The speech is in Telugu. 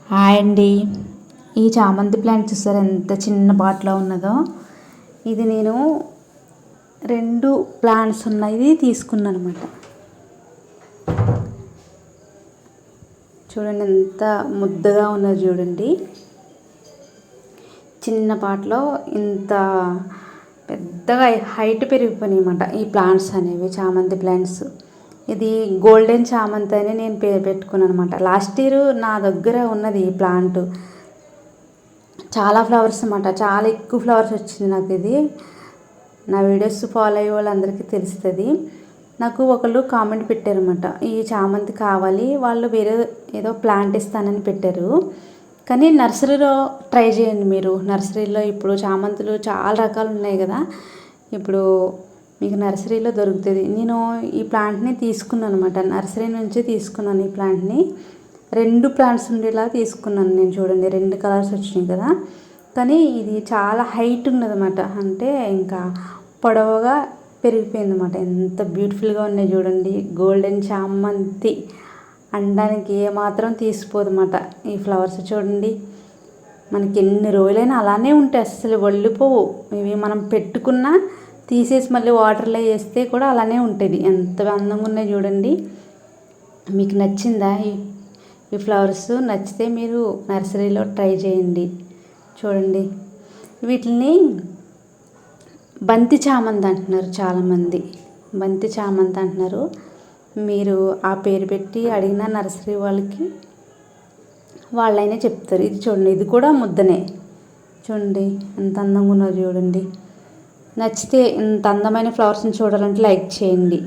హాయ్ అండి. ఈ చామంతి ప్లాంట్ చూసారా ఎంత చిన్న పాట్లో ఉన్నదో. ఇది నేను 2 ప్లాంట్స్ ఉన్నాయి తీసుకున్నాను అనమాట. చూడండి ఎంత ముద్దగా ఉన్నది చూడండి. చిన్న పాట్లో ఇంత పెద్దగా హైట్ పెరిగిపోయినాయి అన్నమాట ఈ ప్లాంట్స్ అనేవి, చామంతి ప్లాంట్స్. ఇది గోల్డెన్ చామంతి అని నేను పేరు పెట్టుకున్నాను అనమాట. లాస్ట్ ఇయర్ నా దగ్గర ఉన్నది ఈ ప్లాంట్. చాలా ఫ్లవర్స్ అన్నమాట, చాలా ఎక్కువ ఫ్లవర్స్ వచ్చింది నాకు. ఇది నా వీడియోస్ ఫాలో అయ్యే వాళ్ళందరికీ తెలుస్తుంది. నాకు ఒకళ్ళు కామెంట్ పెట్టారన్నమాట, ఈ చామంతి కావాలి, వాళ్ళు వేరే ఏదో ప్లాంట్ ఇస్తానని పెట్టారు. కానీ నర్సరీలో ట్రై చేయండి మీరు. నర్సరీలో ఇప్పుడు చామంతులు చాలా రకాలు ఉన్నాయి కదా, ఇప్పుడు మీకు నర్సరీలో దొరుకుతుంది. నేను ఈ ప్లాంట్ని తీసుకున్నాను అనమాట, నర్సరీ నుంచి తీసుకున్నాను. ఈ ప్లాంట్ని 2 ప్లాంట్స్ ఉండేలా తీసుకున్నాను నేను. చూడండి 2 కలర్స్ వచ్చినాయి కదా. కానీ ఇది చాలా హైట్ ఉన్నదన్నమాట, అంటే ఇంకా పొడవుగా పెరిగిపోయింది అనమాట. ఎంత బ్యూటిఫుల్గా ఉన్నాయి చూడండి. గోల్డెన్ చామంతి అనడానికి ఏమాత్రం తీసిపోదన్నమాట. ఈ ఫ్లవర్స్ చూడండి, మనకి ఎన్ని రోజులైనా అలానే ఉంటాయి, అసలు వళ్ళిపోవు. ఇవి మనం పెట్టుకున్నా తీసేసి మళ్ళీ వాటర్లో వేస్తే కూడా అలానే ఉంటుంది. ఎంత అందంగా ఉన్నాయి చూడండి. మీకు నచ్చిందా ఈ ఫ్లవర్స్? నచ్చితే మీరు నర్సరీలో ట్రై చేయండి. చూడండి, వీటిని బంతి చామంతి అంటున్నారు చాలామంది, బంతి చామంతి అంటున్నారు. మీరు ఆ పేరు పెట్టి అడిగిన నర్సరీ వాళ్ళైనా చెప్తారు. ఇది చూడండి, ఇది కూడా ముద్దనే. చూడండి ఎంత అందంగా ఉన్నదో చూడండి. నచ్చితే ఇంత అందమైన ఫ్లవర్స్ని చూడాలంటే లైక్ చేయండి.